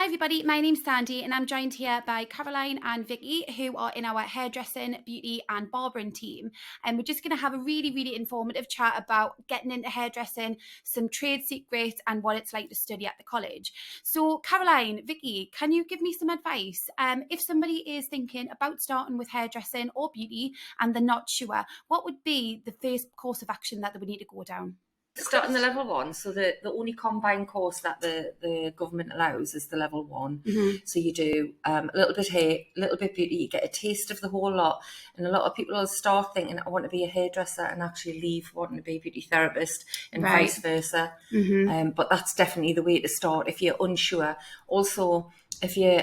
Hi everybody, my name's Sandie and I'm joined here by Caroline and Vicky, who are in our hairdressing, beauty and barbering team. And we're just going to have a really informative chat about getting into hairdressing, some trade secrets and what it's like to study at the college. So Caroline, Vicky, can you give me some advice? If somebody is thinking about starting with hairdressing or beauty and they're not sure, what would be the first course of action that they would need to go down? Starting the level one, so the only combined course that the government allows is the level one. Mm-hmm. So you do a little bit hair, a little bit beauty, you get a taste of the whole lot. And a lot of people will start thinking, I want to be a hairdresser, and actually leave wanting to be a beauty therapist, and vice versa. Mm-hmm. But that's definitely the way to start if you're unsure. Also, if you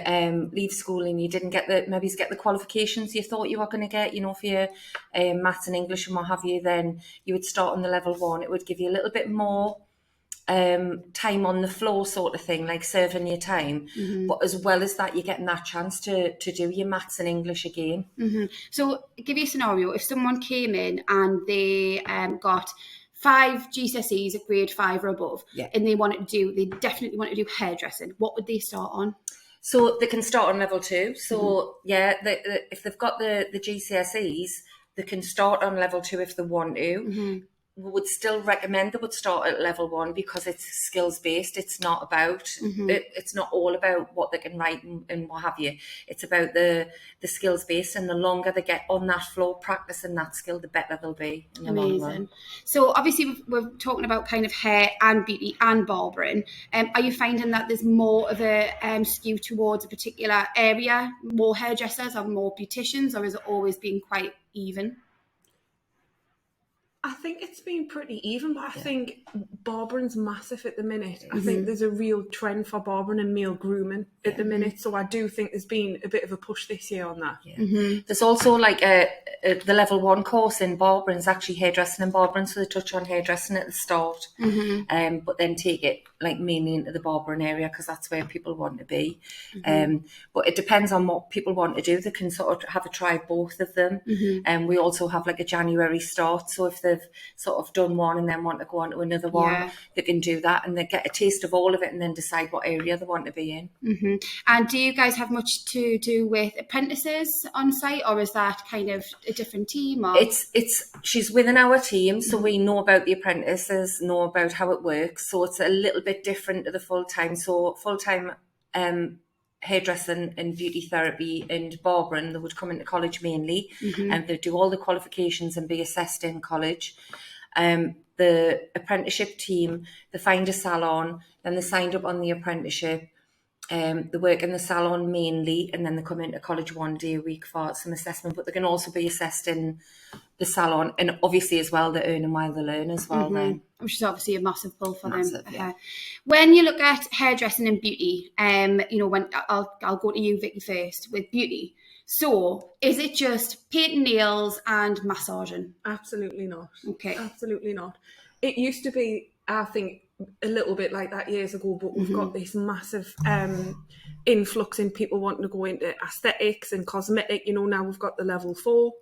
leave school and you didn't get the qualifications you thought you were going to get, for your maths and English and what have you, then you would start on the level one. It would give you a little bit more time on the floor sort of thing, like serving your time. Mm-hmm. But as well as that, you're getting that chance to do your maths and English again. Mm-hmm. So give you a scenario. If someone came in and they got 5 GCSEs at grade 5 or above, and they definitely want to do hairdressing, what would they start on? So they can start on level 2. So if they've got the GCSEs, they can start on level 2 if they want to. Mm-hmm. We would still recommend they would start at level 1 because it's skills based. It's not about it's not all about what they can write and what have you. It's about the skills based, and the longer they get on that floor practicing that skill, the better they'll be in the long run. So obviously we're talking about kind of hair and beauty and barbering. Are you finding that there's more of a skew towards a particular area, more hairdressers or more beauticians, or has it always been quite even? I think it's been pretty even, but I think barbering's massive at the minute. I think there's a real trend for barbering and male grooming at the minute, so I do think there's been a bit of a push this year on that. There's also like the level 1 course in barbering is actually hairdressing and barbering, so they touch on hairdressing at the start, but then take it like mainly into the barbering area because that's where people want to be. But it depends on what people want to do. They can sort of have a try of both of them. And we also have like a January start, so if they've sort of done one and then want to go on to another one, they can do that, and they get a taste of all of it and then decide what area they want to be in. And do you guys have much to do with apprentices on site, or is that kind of a different team? Or? She's within our team, so we know about the apprentices, know about how it works, so it's a little bit different to the full-time. So full-time hairdressing and beauty therapy and barbering, they would come into college mainly, and they do all the qualifications and be assessed in college. The apprenticeship team, they find a salon, then they signed up on the apprenticeship. They work in the salon mainly, and then they come into college 1 day a week for some assessment, but they can also be assessed in the salon, and obviously as well they're earning while they learn as well then. Which is obviously a massive pull for them. Yeah. When you look at hairdressing and beauty, when I'll go to you, Vicky, first with beauty. So is it just painting nails and massaging? Absolutely not. Okay. Absolutely not. It used to be, I think, a little bit like that years ago, but we've got this massive influx in people wanting to go into aesthetics and cosmetic. Now we've got the level 4,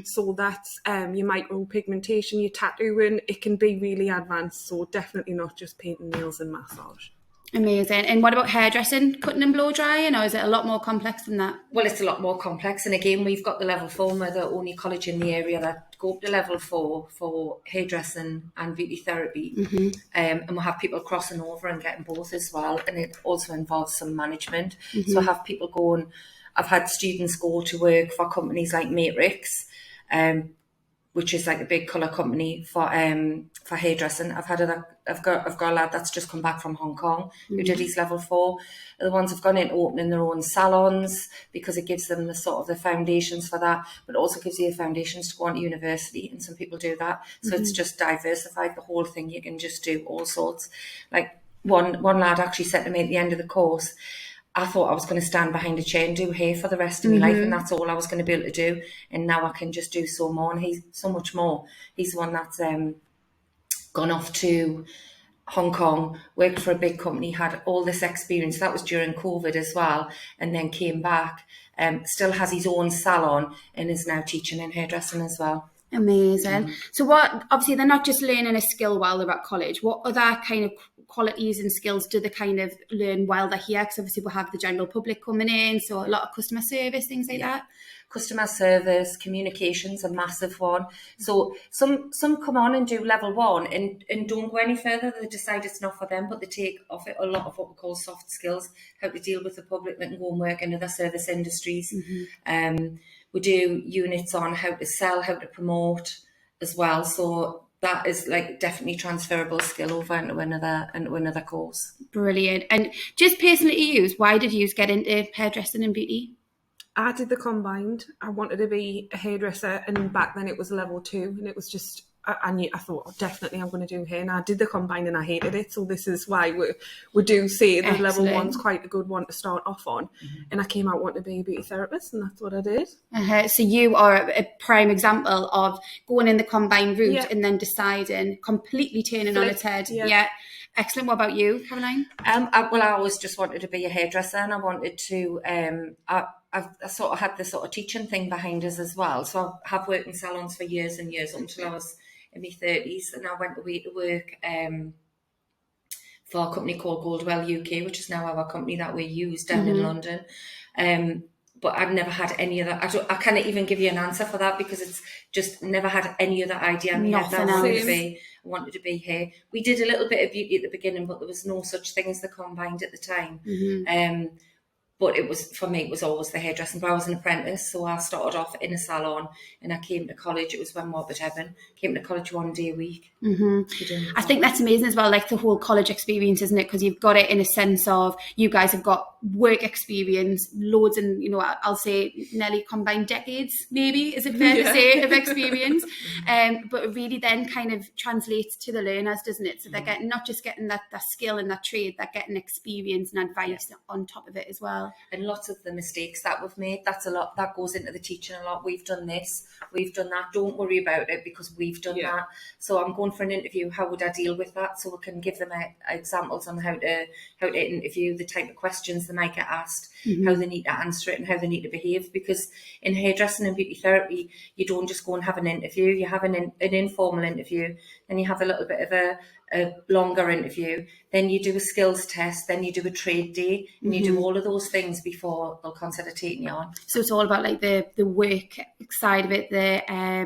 so that's your micropigmentation, your tattooing. It can be really advanced, so definitely not just painting nails and massage. Amazing. And what about hairdressing, cutting and blow drying, or is it a lot more complex than that? Well, it's a lot more complex, and again, we've got the level 4. We're the only college in the area that go up to level 4 for hairdressing and beauty therapy, and we'll have people crossing over and getting both as well, and it also involves some management. So I have people going, I've had students go to work for companies like Matrix, which is like a big colour company for hairdressing. I've got a lad that's just come back from Hong Kong who did his level 4. The ones have gone in opening their own salons because it gives them the sort of the foundations for that, but it also gives you the foundations to go on to university, and some people do that. So it's just diversified the whole thing. You can just do all sorts. Like one lad actually said to me at the end of the course, I thought I was going to stand behind a chair and do hair for the rest of my life, and that's all I was going to be able to do. And now I can just do so more, and he's so much more. He's the one that's gone off to Hong Kong, worked for a big company, had all this experience. That was during COVID as well, and then came back. Still has his own salon and is now teaching in hairdressing as well. Amazing. So what, obviously they're not just learning a skill while they're at college. What other kind of qualities and skills do they kind of learn while they're here? Because obviously we'll have the general public coming in, so a lot of customer service, things like that. Customer service, communications, a massive one. So some come on and do level 1 and don't go any further. They decide it's not for them, but they take off it a lot of what we call soft skills, how to deal with the public that can go and work in other service industries. We do units on how to sell, how to promote as well. So that is like definitely transferable skill over into another course. Brilliant. And just personally you, why did you get into hairdressing and beauty? I did the combined. I wanted to be a hairdresser, and back then it was level 2, and it was just I thought, oh, definitely I'm going to do hair. And I did the combined and I hated it. So this is why we do say the level 1's quite a good one to start off on. And I came out wanting to be a beauty therapist, and that's what I did. So you are a prime example of going in the combined route and then deciding, completely turning on its head. Yeah. Excellent. What about you, Caroline? I always just wanted to be a hairdresser, and I wanted to. I sort of had this sort of teaching thing behind us as well. So I have worked in salons for years and years until I was in my 30s, and I went away to work for a company called Goldwell UK, which is now our company that we use down in London. But I've never had any other. I can't even give you an answer for that, because it's just never had any other idea. I wanted to be here. We did a little bit of beauty at the beginning, but there was no such thing as the combined at the time. But it was, for me, it was always the hairdressing. But I was an apprentice, so I started off in a salon, and I came to college. It was when Morbid Heaven. Came to college 1 day a week. I think that's amazing as well, like the whole college experience, isn't it? Because you've got it in a sense of, you guys have got work experience, loads, and I'll say nearly combined decades, maybe, is it fair to say, of experience? But it really then kind of translates to the learners, doesn't it? So they're not just getting that skill and that trade, they're getting experience and advice on top of it as well. And lots of the mistakes that we've made, that's a lot that goes into the teaching a lot. We've done this, we've done that. Don't worry about it, because we've done that. So I'm going for an interview. How would I deal with that? So we can give them examples on how to interview, the type of questions they might get asked, how they need to answer it, and how they need to behave. Because in hairdressing and beauty therapy, you don't just go and have an interview. You have an informal interview, then you have a little bit of a longer interview, then you do a skills test, then you do a trade day, and you do all of those things before they'll consider taking you on. So it's all about like the work side of it, the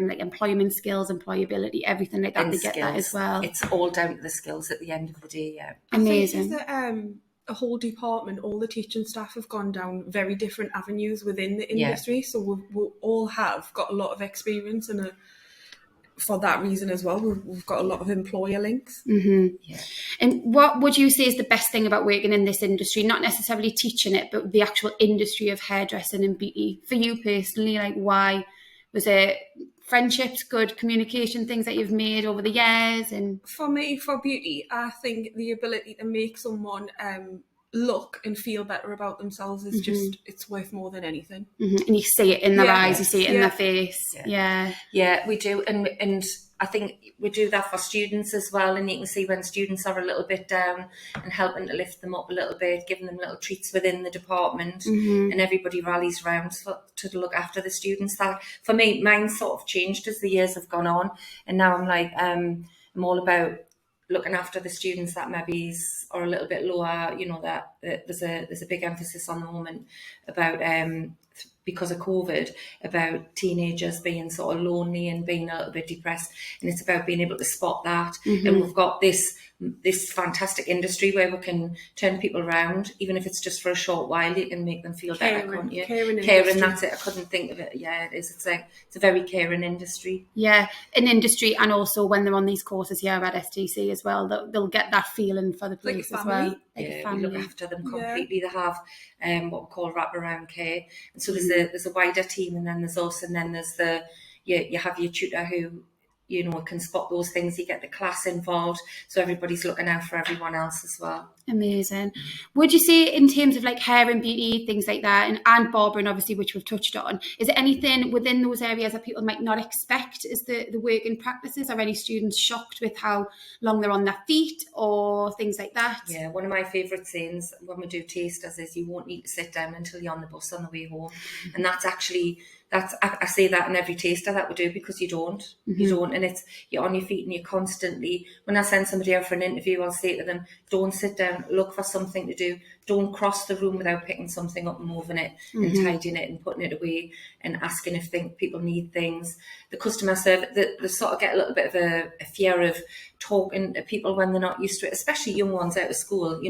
like employment skills, employability, everything like that. And they skills. Get that as well. It's all down to the skills at the end of the day. Amazing. I think a whole department, all the teaching staff have gone down very different avenues within the industry. So we all have got a lot of experience, and for that reason as well, we've got a lot of employer links. And what would you say is the best thing about working in this industry? Not necessarily teaching it, but the actual industry of hairdressing and beauty. For you personally, like, why? Was it friendships, good communication, things that you've made over the years? And for me, for beauty, I think the ability to make someone look and feel better about themselves is just, it's worth more than anything. And you see it in their eyes, you see it in their face. Yeah, we do. And I think we do that for students as well. And you can see when students are a little bit down, and helping to lift them up a little bit, giving them little treats within the department, and everybody rallies around to look after the students. That, for me, mine sort of changed as the years have gone on. And now I'm like, I'm all about looking after the students that maybe are a little bit lower. That there's a big emphasis on the moment about because of COVID, about teenagers being sort of lonely and being a little bit depressed, and it's about being able to spot that. And we've got this fantastic industry where we can turn people around, even if it's just for a short while. You can make them feel better, can't you? Caring, that's it. I couldn't think of it. Yeah, it is. It's a very caring industry. Yeah, an industry, and also when they're on these courses here at STC as well, they'll get that feeling for the place as well. We look after them completely. They have what we call wraparound care, and so there's a wider team, and then there's us, and then there's you have your tutor who can spot those things. You get the class involved, so everybody's looking out for everyone else as well. Amazing. Would you say, in terms of like hair and beauty, things like that, and barbering, obviously, which we've touched on, is there anything within those areas that people might not expect as the working practices? Are any students shocked with how long they're on their feet or things like that? Yeah, one of my favourite sayings when we do tasters is, you won't need to sit down until you're on the bus on the way home. And that's I say that in every taster that we do, because you don't, and you're on your feet and you're constantly. When I send somebody out for an interview, I'll say to them, don't sit down, look for something to do. Don't cross the room without picking something up and moving it and tidying it and putting it away and asking if people need things. The customer service, they sort of get a little bit of a fear of talking to people when they're not used to it, especially young ones out of school.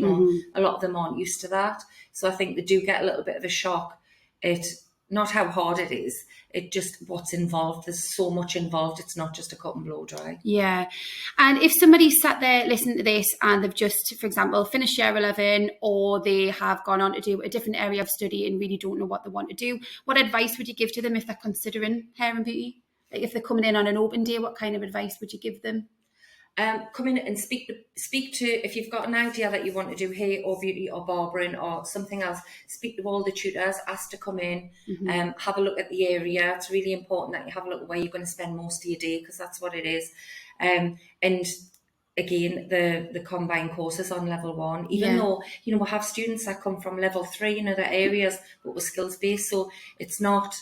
A lot of them aren't used to that. So I think they do get a little bit of a shock at not how hard it is, it just what's involved. There's so much involved. It's not just a cut and blow dry. Yeah. And if somebody's sat there listening to this and they've just, for example, finished year 11, or they have gone on to do a different area of study and really don't know what they want to do, what advice would you give to them if they're considering hair and beauty? Like if they're coming in on an open day, what kind of advice would you give them? Come in and speak to, if you've got an idea that you want to do hair or beauty or barbering or something else, speak to all the tutors, ask to come in, have a look at the area. It's really important that you have a look at where you're going to spend most of your day, because that's what it is. And again, the combined courses on level 1, even though, we have students that come from level 3 in other areas, but we're skills based. So it's not,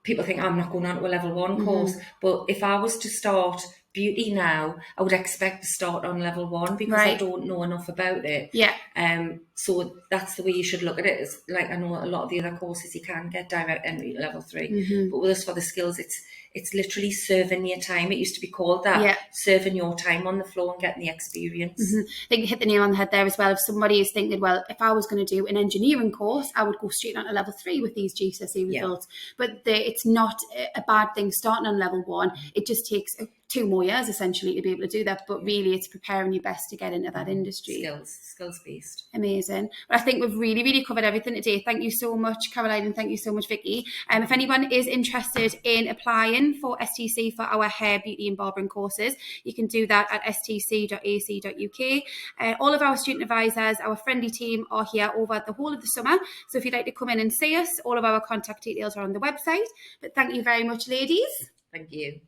people think I'm not going on to a level 1 course, but if I was to start beauty now, I would expect to start on level 1, because I don't know enough about it. So that's the way you should look at it. It's like, I know a lot of the other courses you can get direct entry to level 3, but with us for the skills, it's literally serving your time. It used to be called that, serving your time on the floor and getting the experience. I think you hit the nail on the head there as well. If somebody is thinking, well, if I was going to do an engineering course, I would go straight on to level 3 with these GCSE results. But it's not a bad thing starting on level 1. It just takes 2 more years essentially to be able to do that, but really it's preparing you best to get into that industry. Skills based. Amazing. But I think we've really covered everything today. Thank you so much, Caroline, and thank you so much, Vicky. If anyone is interested in applying for STC for our hair, beauty and barbering courses, you can do that at stc.ac.uk. All of our student advisors, our friendly team, are here over the whole of the summer, so if you'd like to come in and see us, all of our contact details are on the website. But thank you very much, ladies. Thank you.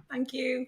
Thank you.